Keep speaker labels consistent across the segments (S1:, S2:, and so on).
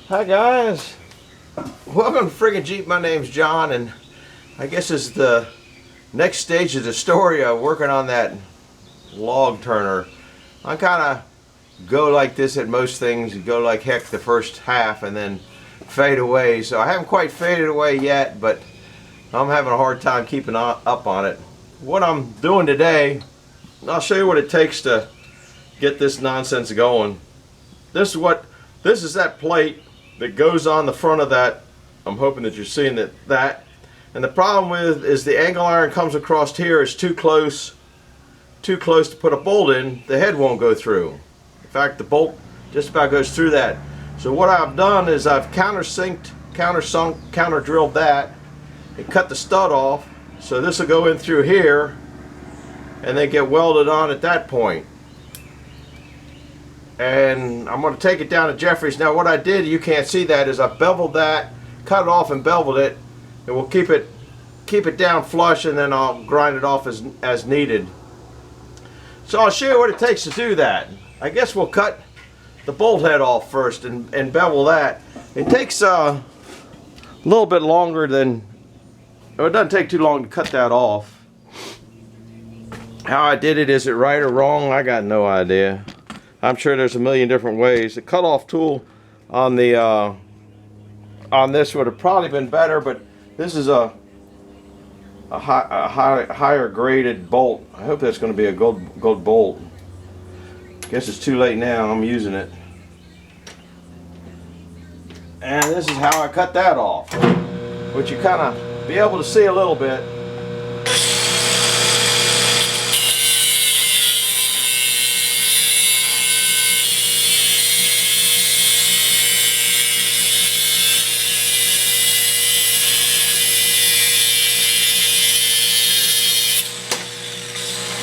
S1: Hi guys, welcome to Friggin' Jeep. My name's John, and I guess it's the next stage of the story of working on that log turner. I kind of go like this at most things. You go like heck the first half and then fade away. So I haven't quite faded away yet, but I'm having a hard time keeping up on it. What I'm doing today, I'll show you what it takes to get this nonsense going. This is that plate that goes on the front of that. I'm hoping that you're seeing that. And the problem with is the angle iron comes across here is too close to put a bolt in. The head won't go through. In fact, the bolt just about goes through that. So what I've done is I've countersunk, counter drilled that and cut the stud off. So this will go in through here and then get welded on at that point. And I'm going to take it down to Jeffrey's. Now what I did, you can't see that, is I beveled that, cut it off and beveled it, and we'll keep it down flush, and then I'll grind it off as needed. So I'll show you what it takes to do that. I guess we'll cut the bolt head off first and bevel that. It takes a little bit longer than, it doesn't take too long to cut that off. How I did it, is it right or wrong? I got no idea. I'm sure there's a million different ways. The cutoff tool on the on this would have probably been better, but this is a higher graded bolt. I hope that's going to be a gold bolt. Guess it's too late now. I'm using it, and this is how I cut that off, which you kind of be able to see a little bit.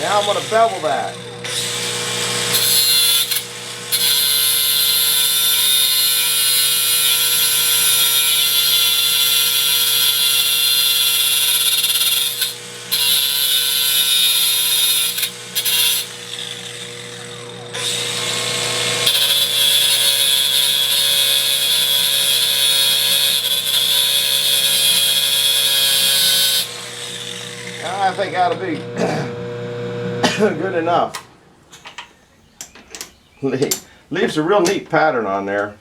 S1: Now I'm going to bevel that. I think that'll be good enough. Leaves a real neat pattern on there.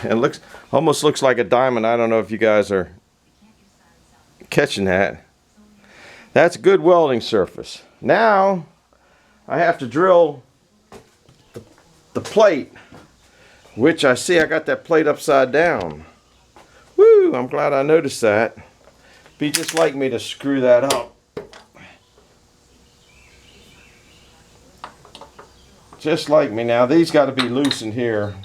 S1: It almost looks like a diamond. I don't know if you guys are catching that. That's a good welding surface. Now I have to drill the plate, which I see I got that plate upside down. Woo! I'm glad I noticed that. Be just like me to screw that up. Just like me. Now these got to be loose in here.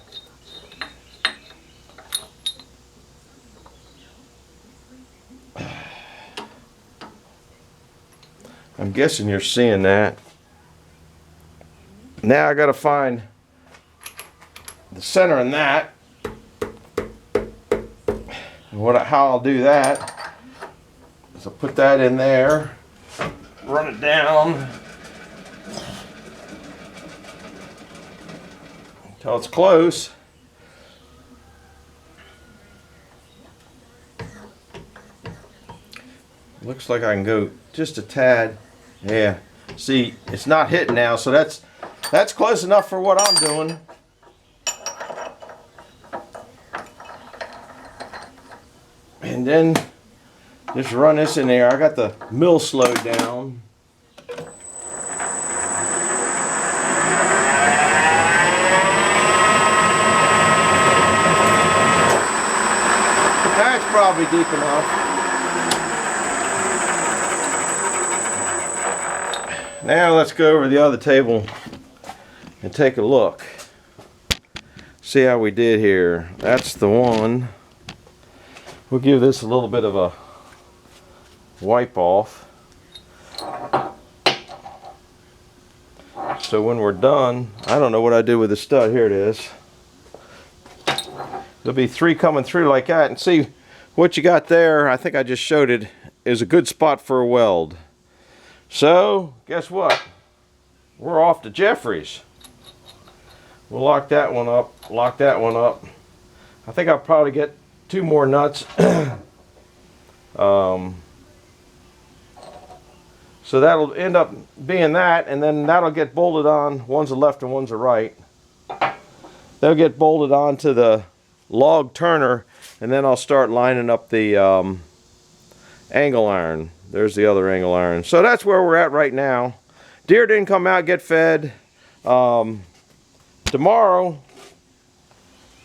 S1: I'm guessing you're seeing that. Now I got to find the center in that. And how I'll do that is I'll put that in there, run it down until it's close. Looks like I can go just a tad. Yeah, see, it's not hitting now, so that's close enough for what I'm doing. And then just run this in there. I got the mill slowed down. That's probably deep enough. Now let's go over to the other table and take a look. See how we did here. That's the one. We'll give this a little bit of a wipe off. So when we're done, I don't know what I did with the stud. Here it is. There'll be 3 coming through like that, and see what you got there. I think I just showed it, is a good spot for a weld. So guess what? We're off to Jeffrey's. We'll lock that one up, lock that one up. I think I'll probably get 2 more nuts. So that'll end up being that, and then that'll get bolted on. One's a left and one's a right. They'll get bolted onto the log turner, and then I'll start lining up the angle iron. There's the other angle iron. So that's where we're at right now. Deer didn't come out, get fed. Tomorrow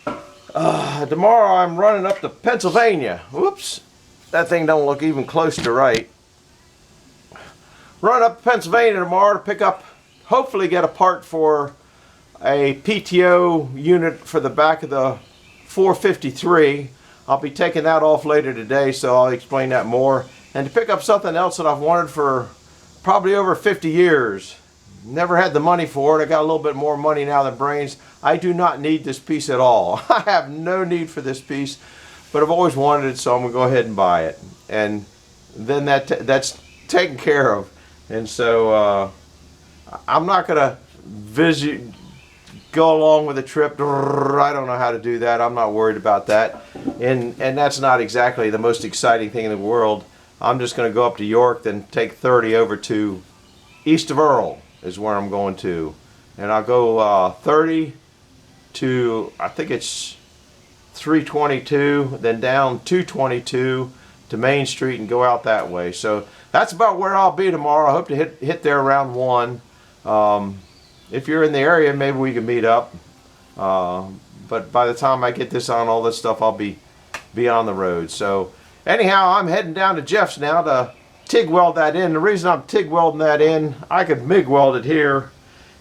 S1: I'm running up to Pennsylvania. Whoops, that thing don't look even close to right. Run up to Pennsylvania tomorrow to pick up, hopefully get a part for a PTO unit for the back of the 453. I'll be taking that off later today, so I'll explain that more. And to pick up something else that I've wanted for probably over 50 years. Never had the money for it. I got a little bit more money now than brains. I do not need this piece at all. I have no need for this piece, but I've always wanted it, so I'm gonna go ahead and buy it. And then that's taken care of. And so I'm not gonna go along with the trip. I don't know how to do that. I'm not worried about that. And that's not exactly the most exciting thing in the world. I'm just gonna go up to York, then take 30 over to east of Earl is where I'm going to. And I'll go 30 to, I think it's 322, then down 222 to Main Street and go out that way. So that's about where I'll be tomorrow. I hope to hit there around 1. If you're in the area, maybe we can meet up. But by the time I get this on, all this stuff, I'll be on the road. So anyhow, I'm heading down to Jeff's now to TIG weld that in. The reason I'm TIG welding that in, I could MIG weld it here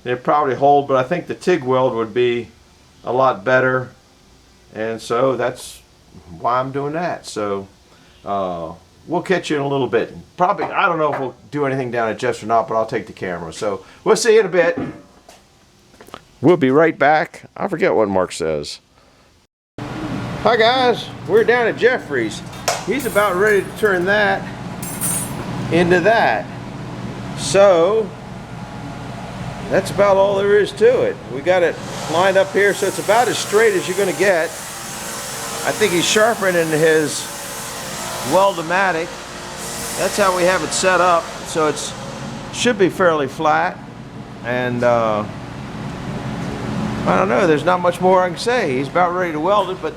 S1: and it'd probably hold, but I think the TIG weld would be a lot better. And so that's why I'm doing that. So we'll catch you in a little bit. Probably, I don't know if we'll do anything down at Jeff's or not, but I'll take the camera. So we'll see you in a bit. We'll be right back. I forget what Mark says. Hi guys, we're down at Jeffrey's. He's about ready to turn that into that. So that's about all there is to it. We got it lined up here, so it's about as straight as you're going to get. I think he's sharpening his Weld-O-Matic. That's how we have it set up, so it should be fairly flat. And I don't know, there's not much more I can say. He's about ready to weld it, but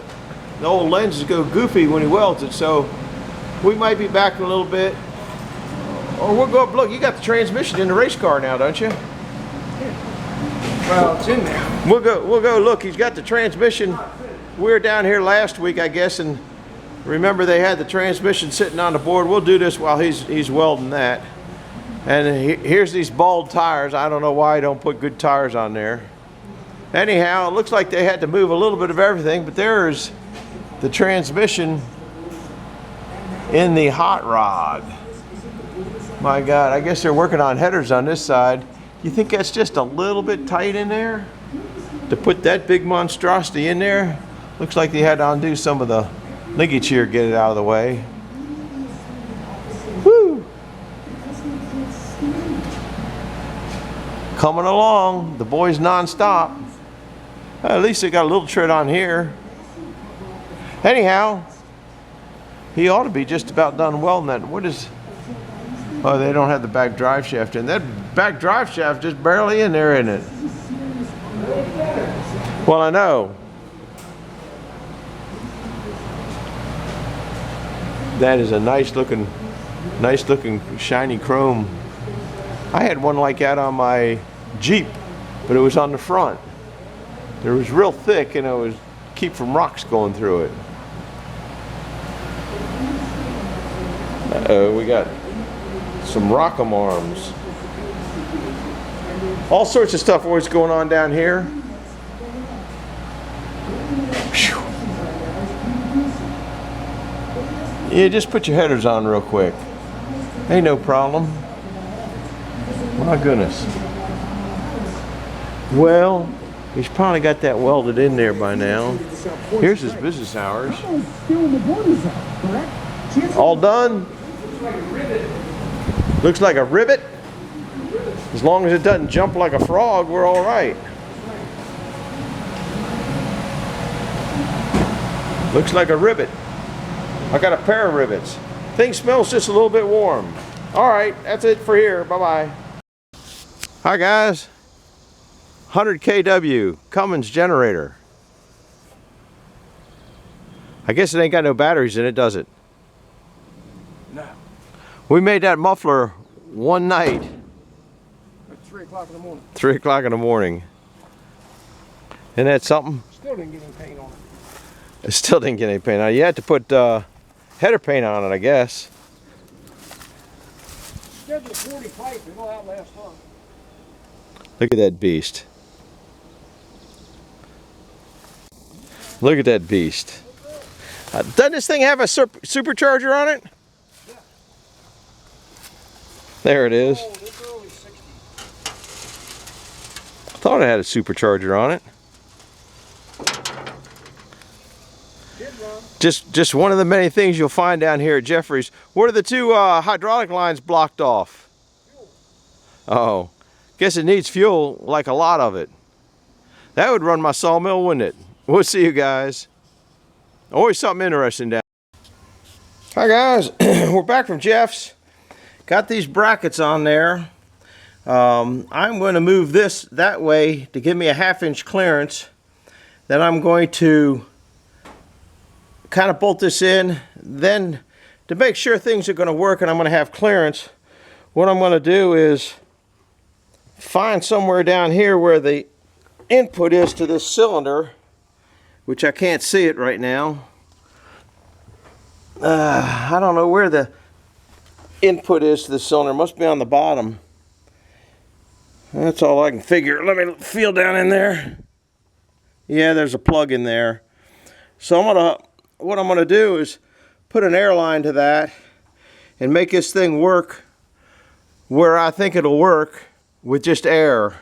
S1: the old lenses go goofy when he welds it, so we might be back in a little bit. Or we'll go up. Look, you got the transmission in the race car now, don't you?
S2: Well, it's in there.
S1: We'll go look. He's got the transmission. We were down here last week, I guess, and remember they had the transmission sitting on the board. We'll do this while he's welding that. And here's these bald tires. I don't know why I don't put good tires on there. Anyhow, it looks like they had to move a little bit of everything, but there's the transmission in the hot rod. My God, I guess they're working on headers on this side. You think that's just a little bit tight in there? To put that big monstrosity in there? Looks like they had to undo some of the linkage here, get it out of the way. Woo! Coming along, the boys non-stop. At least they got a little tread on here. Anyhow, he ought to be just about done welding that. What is... Oh, they don't have the back drive shaft in. That back drive shaft just barely in there, isn't it? Well, I know. That is a nice looking shiny chrome. I had one like that on my Jeep, but it was on the front. It was real thick and it was keep from rocks going through it. Uh-oh, we got some rock'em arms. All sorts of stuff always going on down here. Whew. Yeah, just put your headers on real quick. Ain't no problem. My goodness. Well, he's probably got that welded in there by now. Here's his business hours. All done? Looks like a rivet. As long as it doesn't jump like a frog, we're all right. Looks like a rivet. I got a pair of rivets. Thing smells just a little bit warm. All right, that's it for here. Bye-bye. Hi guys. 100 kW Cummins generator. I guess it ain't got no batteries in it, does it?
S2: No.
S1: We made that muffler one night.
S2: At 3 o'clock in the morning.
S1: 3 o'clock in the morning. Isn't that something?
S2: Still didn't get any paint on it.
S1: It still didn't get any paint on it. You had to put header paint on it, I guess.
S2: Scheduled 40 pipe, it'll outlast long.
S1: Look at that beast. Look at that beast. Doesn't this thing have a supercharger on it?
S2: Yeah.
S1: There it is.
S2: Oh, this early 60.
S1: I thought it had a supercharger on it. Just one of the many things you'll find down here at Jeffrey's. What are the two hydraulic lines blocked off?
S2: Fuel.
S1: Oh, guess it needs fuel, like a lot of it. That would run my sawmill, wouldn't it? We'll see you guys. Always something interesting down. Hi guys, we're back from Jeff's. Got these brackets on there. I'm going to move this that way to give me a 1/2 inch clearance. Then I'm going to kind of bolt this in. Then to make sure things are going to work and I'm going to have clearance, what I'm going to do is find somewhere down here where the input is to this cylinder, which I can't see it right now. I don't know where the input is to the cylinder. It must be on the bottom. That's all I can figure. Let me feel down in there. Yeah, there's a plug in there. So what I'm gonna do is put an air line to that and make this thing work where I think it'll work with just air.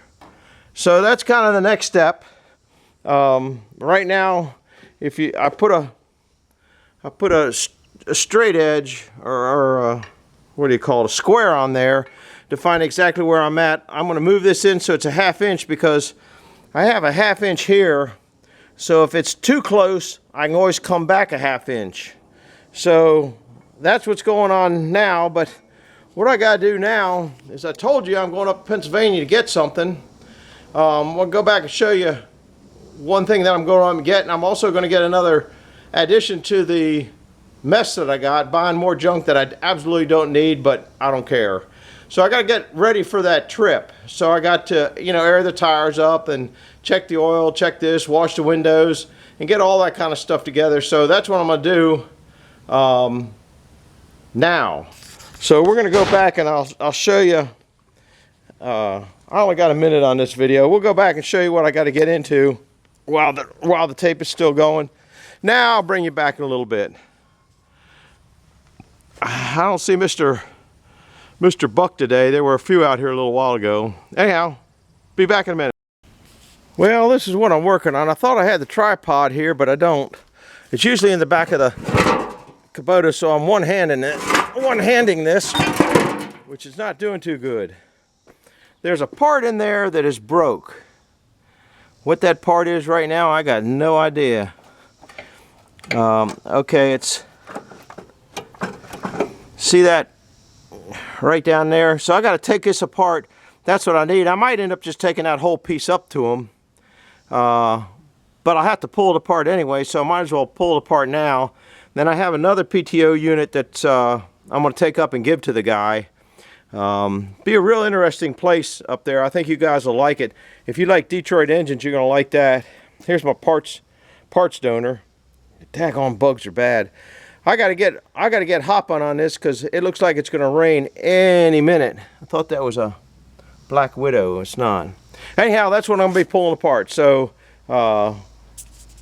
S1: So that's kind of the next step. Right now, I put a straight edge or what do you call it, a square on there to find exactly where I'm at. I'm going to move this in so it's a 1/2 inch because I have a 1/2 inch here. So if it's too close, I can always come back a 1/2 inch. So that's what's going on now. But what I got to do now is, I told you I'm going up to Pennsylvania to get something. I'll go back and show you one thing that I'm going to get, and I'm also going to get another addition to the mess that I got, buying more junk that I absolutely don't need, but I don't care. So I got to get ready for that trip. So I got to, air the tires up and check the oil, check this, wash the windows, and get all that kind of stuff together. So that's what I'm going to do now. So we're going to go back and I'll show you. I only got a minute on this video. We'll go back and show you what I got to get into while the tape is still going. Now I'll bring you back in a little bit. I don't see Mr. Buck today. There were a few out here a little while ago. Anyhow, be back in a minute. Well, this is what I'm working on. I thought I had the tripod here, but I don't. It's usually in the back of the Kubota, so I'm one-handing this, which is not doing too good. There's a part in there that is broke. What that part is right now, I got no idea. Okay, see that right down there? So I got to take this apart. That's what I need. I might end up just taking that whole piece up to them. But I'll have to pull it apart anyway, so I might as well pull it apart now. Then I have another PTO unit that I'm going to take up and give to the guy. Be a real interesting place up there. I think you guys will like it. If you like Detroit engines, you're going to like that. Here's my parts donor. Daggone bugs are bad. I gotta get hopping on this because it looks like it's gonna rain any minute. I thought that was a Black Widow. It's not. Anyhow, that's what I'm gonna be pulling apart. So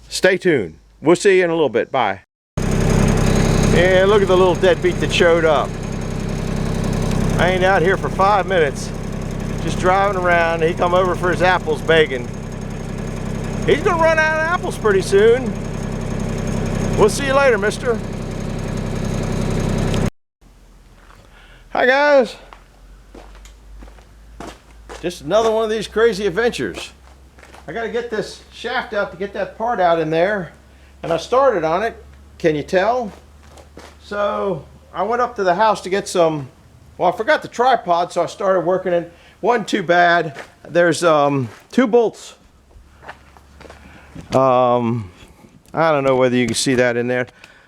S1: stay tuned. We'll see you in a little bit. Bye. Yeah, look at the little deadbeat that showed up. I ain't out here for 5 minutes, just driving around. He come over for his apples begging. He's gonna run out of apples pretty soon. We'll see you later, mister. Hi guys. Just another one of these crazy adventures. I gotta get this shaft out to get that part out in there. and I started on it. Can you tell? So I went up to the house to get some, well, I forgot the tripod, so I started working it. Wasn't too bad. There's 2 bolts. I don't know whether you can see that in there.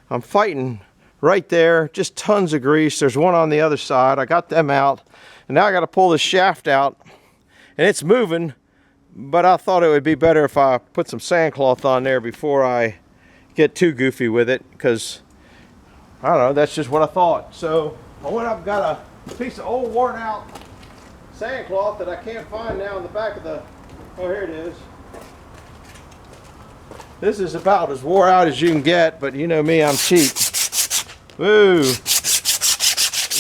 S1: I'm fighting right there, just tons of grease. There's one on the other side. I got them out, and now I got to pull this shaft out, and it's moving, but I thought it would be better if I put some sandcloth on there before I get too goofy with it, because I don't know, that's just what I thought. So I went up and got a piece of old worn out sandcloth that I can't find now in the back of the, oh, here it is. This is about as wore out as you can get, but you know me, I'm cheap. Woo!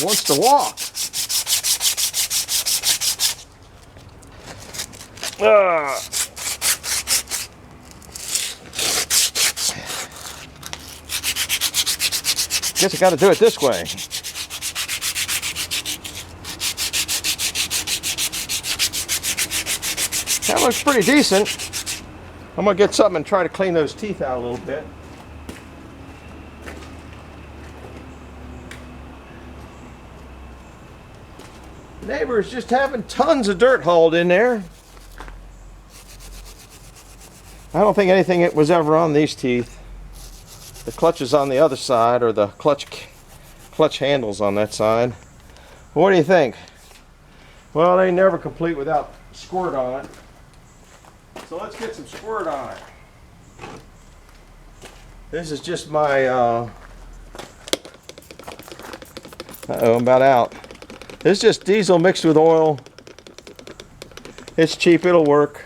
S1: Wants to walk. Guess I got to do it this way. That looks pretty decent. I'm gonna get something and try to clean those teeth out a little bit. The neighbor's just having tons of dirt hauled in there. I don't think anything was ever on these teeth. The clutch is on the other side, or the clutch handles on that side. What do you think? Well, they never complete without squirt on it. So let's get some squirt on it. This is just my, uh-oh, I'm about out. This is just diesel mixed with oil. It's cheap, it'll work.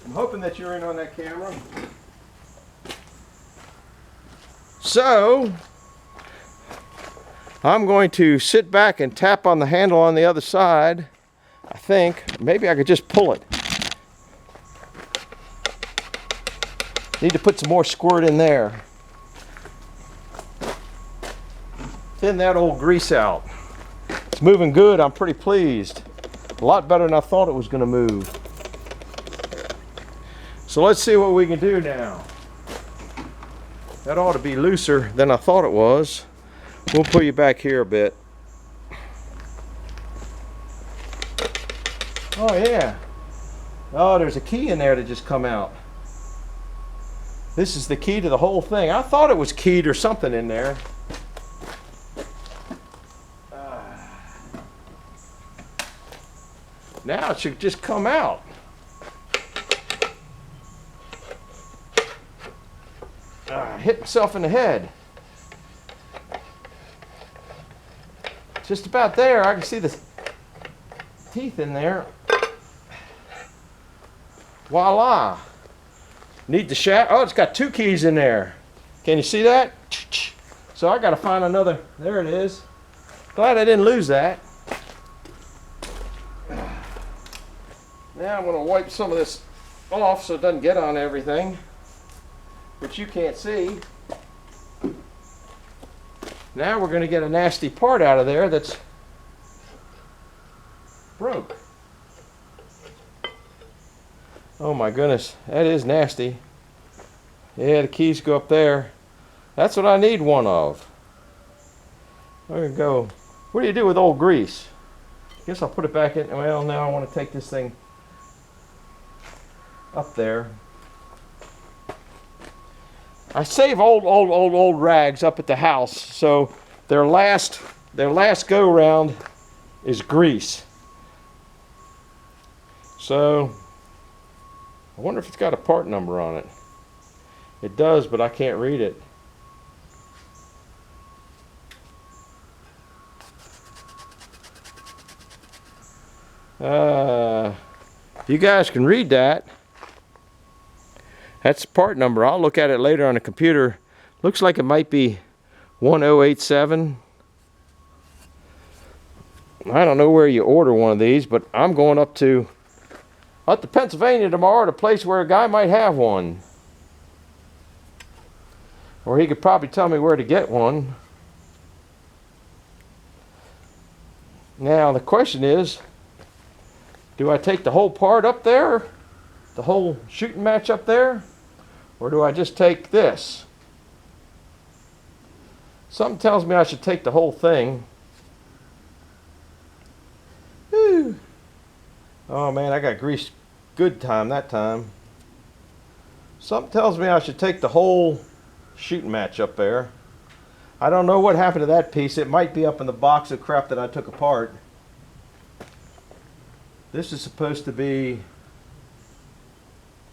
S1: I'm hoping that you're in on that camera. So, I'm going to sit back and tap on the handle on the other side. I think maybe I could just pull it. Need to put some more squirt in there. Thin that old grease out. It's moving good. I'm pretty pleased. A lot better than I thought it was going to move. So let's see what we can do now. That ought to be looser than I thought it was. We'll pull you back here a bit. Oh yeah. Oh, there's a key in there that just come out. This is the key to the whole thing. I thought it was keyed or something in there. Now it should just come out. Hit myself in the head. Just about there. I can see the teeth in there. Voila. Need the shaft. Oh, it's got 2 keys in there. Can you see that? So I got to find another. There it is. Glad I didn't lose that. Now I'm going to wipe some of this off so it doesn't get on everything, which you can't see. Now we're going to get a nasty part out of there that's broke. Oh my goodness, that is nasty. Yeah, the keys go up there. That's what I need one of. There we go. What do you do with old grease? Guess I'll put it back in. Well, now I want to take this thing up there. I save old rags up at the house, so their last go round is grease. So I wonder if it's got a part number on it. It does, but I can't read it. You guys can read that. That's the part number. I'll look at it later on the computer. Looks like it might be 1087. I don't know where you order one of these, but I'm going up to Pennsylvania tomorrow, at a place where a guy might have one. Or he could probably tell me where to get one. Now the question is, do I take the whole part up there? The whole shooting match up there? Or do I just take this? Something tells me I should take the whole thing. Whew. Oh man, I got grease good time that time. Something tells me I should take the whole shooting match up there. I don't know what happened to that piece. It might be up in the box of crap that I took apart. This is supposed to be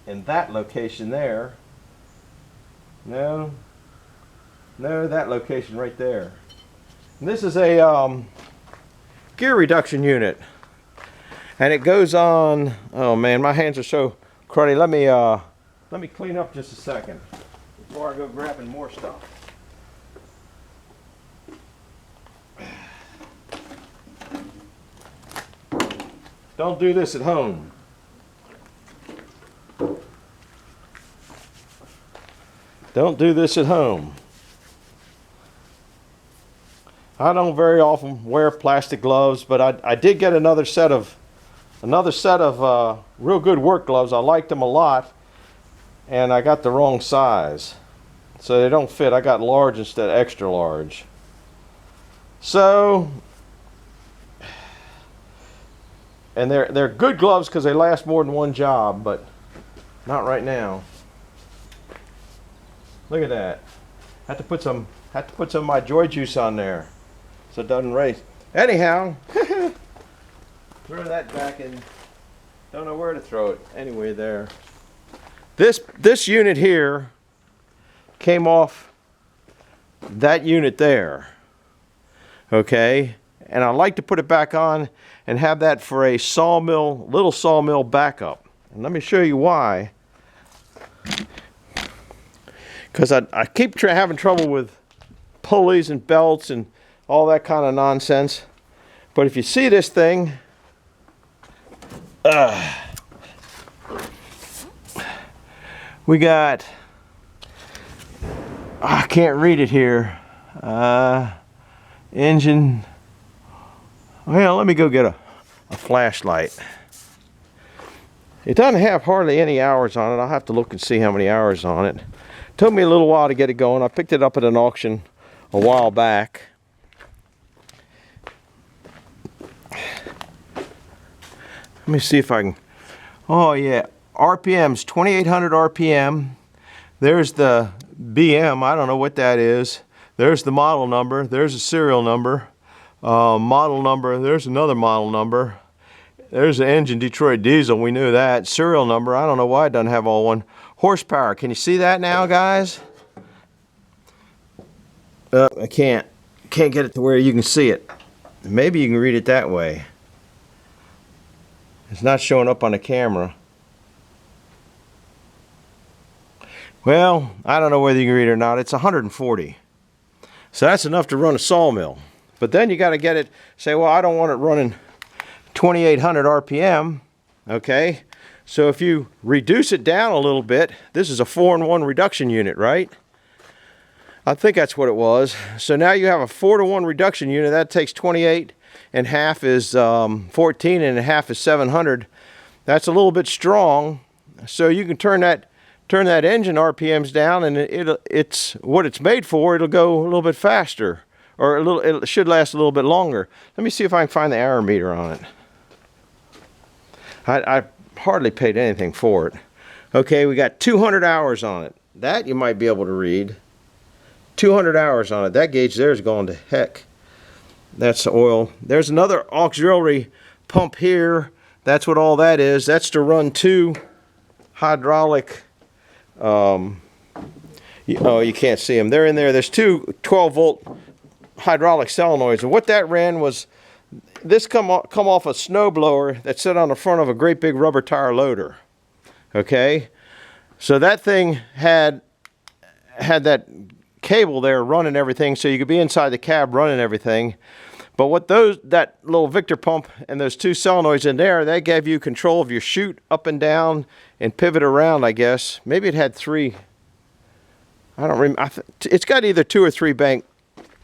S1: in that location there. No, that location right there. And this is a gear reduction unit, and it goes on. Oh man, my hands are so cruddy. Let me clean up just a second before I go grabbing more stuff. Don't do this at home. Don't do this at home. I don't very often wear plastic gloves, but I did get another set of real good work gloves. I liked them a lot, and I got the wrong size, so they don't fit. I got large instead of extra large. So, and they're good gloves because they last more than one job, but not right now. Look at that. Had to put some of my joy juice on there so it doesn't race. Anyhow, throw that back in. Don't know where to throw it. Anyway, there. This unit here came off that unit there. Okay, and I like to put it back on and have that for a sawmill, little sawmill backup. And let me show you why. Because I keep having trouble with pulleys and belts and all that kind of nonsense. But if you see this thing, we got, I can't read it here, engine, well, let me go get a flashlight. It doesn't have hardly any hours on it. I'll have to look and see how many hours on it. Took me a little while to get it going. I picked it up at an auction a while back. Let me see if I can. Oh yeah, RPM's 2800 RPM. There's the BM. I don't know what that is. There's the model number. There's a serial number. Model number. There's another model number. There's the engine, Detroit diesel. We knew that. Serial number. I don't know why it doesn't have all one. Horsepower. Can you see that now, guys? I can't get it to where you can see it. Maybe you can read it that way. It's not showing up on the camera. Well, I don't know whether you can read it or not. It's 140. So that's enough to run a sawmill. But then you got to get it, say, well, I don't want it running 2800 RPM. Okay. So if you reduce it down a little bit, this is a 4-in-1 reduction unit, right? I think that's what it was. So now you have a 4-to-1 reduction unit. That takes 28 and half is 14 and a half is 700. That's a little bit strong. So you can turn that engine RPMs down, and it's what it's made for. It'll go a little bit faster, or it should last a little bit longer. Let me see if I can find the hour meter on it. I hardly paid anything for it. Okay, we got 200 hours on it. That you might be able to read. 200 hours on it. That gauge there is going to heck. That's the oil. There's another auxiliary pump here. That's what all that is. That's to run two hydraulic, oh, you can't see them. They're in there. There's two 12-volt hydraulic solenoids. And what that ran was, this come off a snowblower that sat on the front of a great big rubber tire loader. Okay? So that thing had that cable there running everything, so you could be inside the cab running everything. But what that little Victor pump and those two solenoids in there, that gave you control of your chute up and down and pivot around, I guess. Maybe it had three. I don't remember. It's got either 2 or 3 bank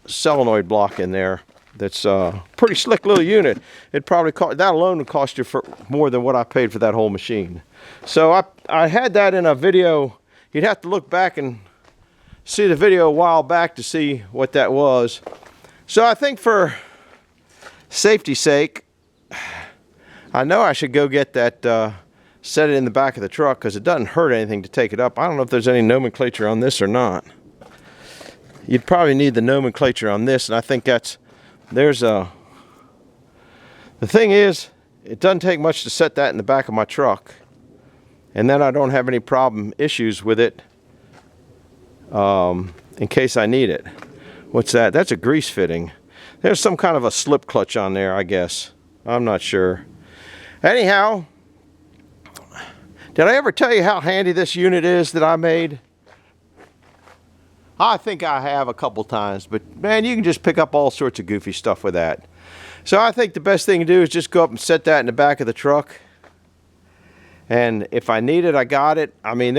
S1: solenoid block in there. That's a pretty slick little unit. It probably that alone would cost you for more than what I paid for that whole machine. So I had that in a video You'd have to look back and see the video a while back to see what that was. So I think for safety's sake, I know I should go get that, set it in the back of the truck, because it doesn't hurt anything to take it up. I don't know if there's any nomenclature on this or not. You'd probably need the nomenclature on this, and I think the thing is, it doesn't take much to set that in the back of my truck, and then I don't have any issues with it in case I need it. What's that? That's a grease fitting. There's some kind of a slip clutch on there, I guess. I'm not sure. Anyhow, did I ever tell you how handy this unit is that I made? I think I have a couple times, but man, you can just pick up all sorts of goofy stuff with that. So I think the best thing to do is just go up and set that in the back of the truck. And if I need it, I got it. I mean,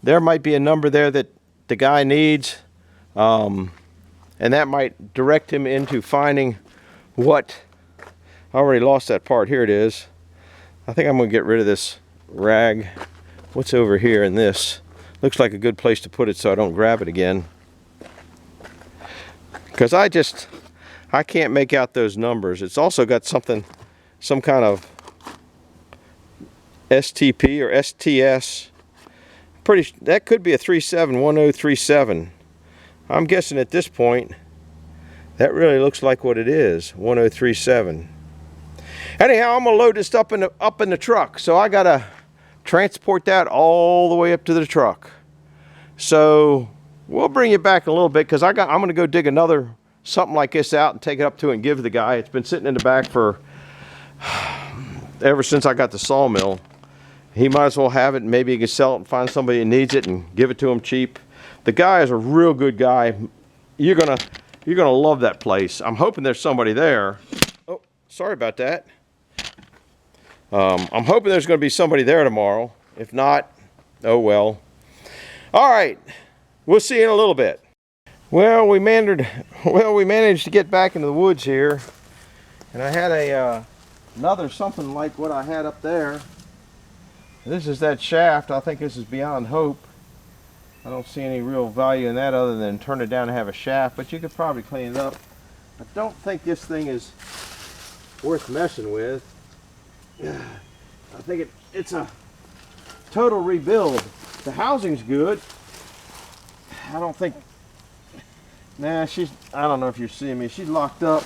S1: there might be a number there that the guy needs, and that might direct him into finding what. I already lost that part. Here it is. I think I'm going to get rid of this rag. What's over here in this? Looks like a good place to put it so I don't grab it again. Because I can't make out those numbers. It's also got some kind of STP or STS. That could be a 371037. I'm guessing at this point that really looks like what it is, 1037. Anyhow, I'm gonna load this up in the truck, so I gotta transport that all the way up to the truck. So we'll bring you back a little bit, because I'm gonna go dig something like this out and take it up to it and give the guy. It's been sitting in the back for ever since I got the sawmill. He might as well have it, and maybe he can sell it and find somebody that needs it and give it to him cheap. The guy is a real good guy. You're gonna love that place. I'm hoping there's somebody there. Oh, sorry about that. I'm hoping there's going to be somebody there tomorrow. If not, oh well. All right, we'll see you in a little bit. Well, we managed to get back into the woods here, and I had another something like what I had up there. This is that shaft. I think this is beyond hope. I don't see any real value in that other than turn it down and have a shaft, but you could probably clean it up. I don't think this thing is worth messing with. I think it's a total rebuild. The housing's good. I don't think, nah, I don't know if you're seeing me, she's locked up.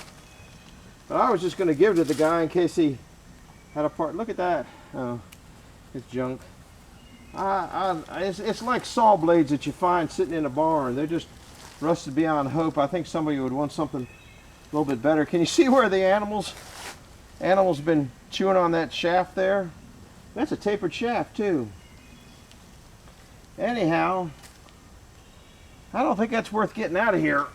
S1: But I was just gonna give it to the guy in case he had a part. Look at that. Oh, it's junk. It's like saw blades that you find sitting in a barn. They're just rusted beyond hope. I think somebody would want something a little bit better. Can you see where the animals been chewing on that shaft there? That's a tapered shaft too. Anyhow, I don't think that's worth getting out of here.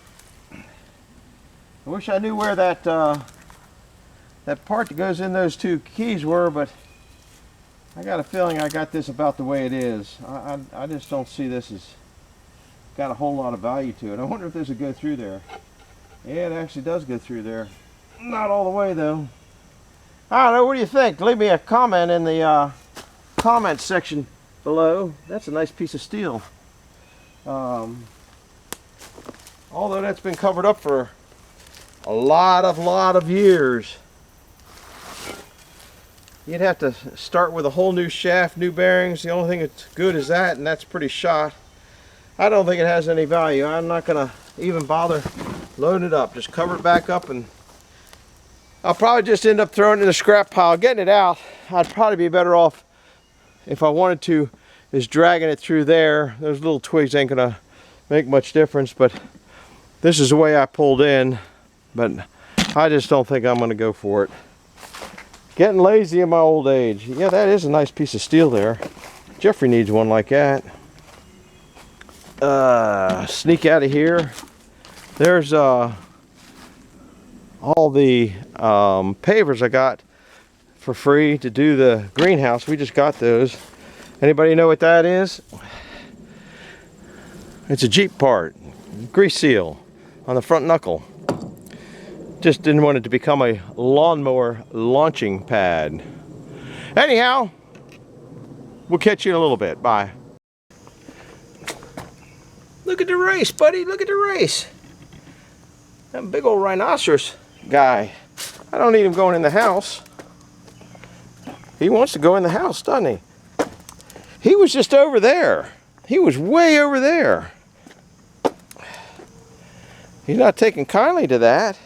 S1: I wish I knew where that part that goes in those two keys were, but I got a feeling I got this about the way it is. I just don't see this as got a whole lot of value to it. I wonder if there's a go through there. Yeah, it actually does go through there. Not all the way though. I don't know, what do you think? Leave me a comment in the comment section below. That's a nice piece of steel. Although that's been covered up for a lot of years. You'd have to start with a whole new shaft, new bearings. The only thing that's good is that, and that's pretty shot. I don't think it has any value. I'm not gonna even bother loading it up. Just cover it back up, and I'll probably just end up throwing it in the scrap pile. Getting it out, I'd probably be better off, if I wanted to, is dragging it through there. Those little twigs ain't gonna make much difference, but this is the way I pulled in. But I just don't think I'm gonna go for it. Getting lazy in my old age. Yeah, that is a nice piece of steel there. Jeffrey needs one like that. Sneak out of here. There's all the pavers I got for free to do the greenhouse. We just got those. Anybody know what that is? It's a Jeep part. Grease seal on the front knuckle. Just didn't want it to become a lawnmower launching pad. Anyhow, we'll catch you in a little bit. Bye. look at the race, buddy. Look at the race. That big old rhinoceros guy. I don't need him going in the house. He wants to go in the house, doesn't he? He was just over there. He was way over there. He's not taking kindly to that.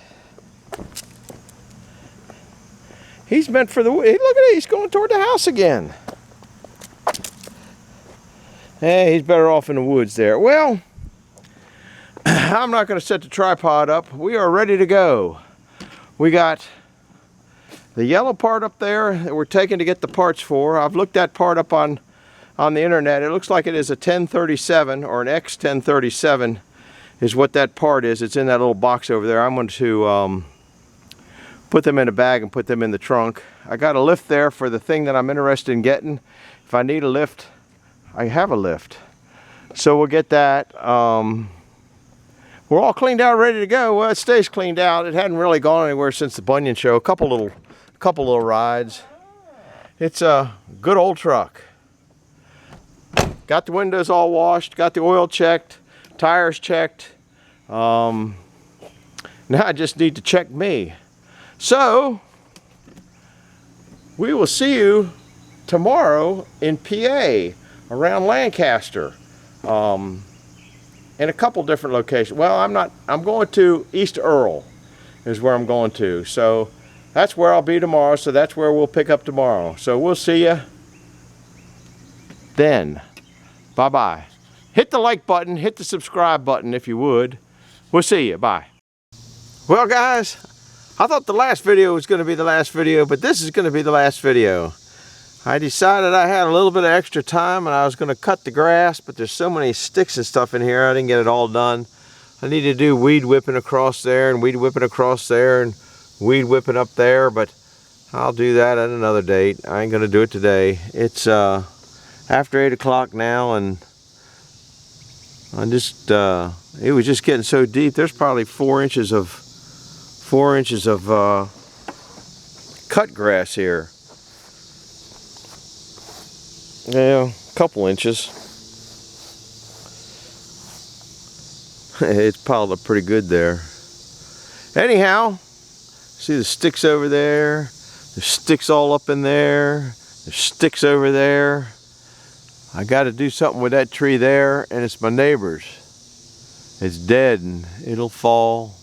S1: He's meant for the... Look at it. He's going toward the house again. Hey, he's better off in the woods there. Well, I'm not going to set the tripod up. We are ready to go. We got the yellow part up there that we're taking to get the parts for. I've looked that part up on the internet. It looks like it is a 1037 or an X1037 is what that part is. It's in that little box over there. I'm going to put them in a bag and put them in the trunk. I got a lift there for the thing that I'm interested in getting. If I need a lift, I have a lift. So we'll get that. We're all cleaned out, ready to go. Well, it stays cleaned out. It hadn't really gone anywhere since the Bunyan show. A couple little rides. It's a good old truck. Got the windows all washed, got the oil checked, tires checked. Now I just need to check me. So we will see you tomorrow in PA around Lancaster. In a couple different locations. Well, I'm going to East Earl is where I'm going to. So that's where I'll be tomorrow. So that's where we'll pick up tomorrow. So we'll see you then. Bye-bye. Hit the like button, hit the subscribe button if you would. We'll see you. Bye. Well, guys, I thought the last video was going to be the last video, but this is going to be the last video. I decided I had a little bit of extra time and I was going to cut the grass, but there's so many sticks and stuff in here, I didn't get it all done. I need to do weed whipping across there and weed whipping across there and weed whipping up there, but I'll do that at another date. I ain't going to do it today. It's after 8 o'clock now, and I just, it was just getting so deep. There's probably 4 inches of cut grass here. Yeah, a couple inches. It's piled up pretty good there. Anyhow, see the sticks over there? There's sticks all up in there. There's sticks over there. I got to do something with that tree there, and it's my neighbor's. It's dead and it'll fall.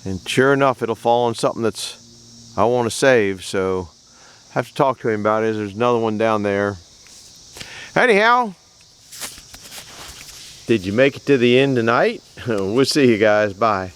S1: And sure enough, it'll fall on something that's I want to save, so I have to talk to him about it. There's another one down there. Anyhow, did you make it to the end tonight? We'll see you guys. Bye.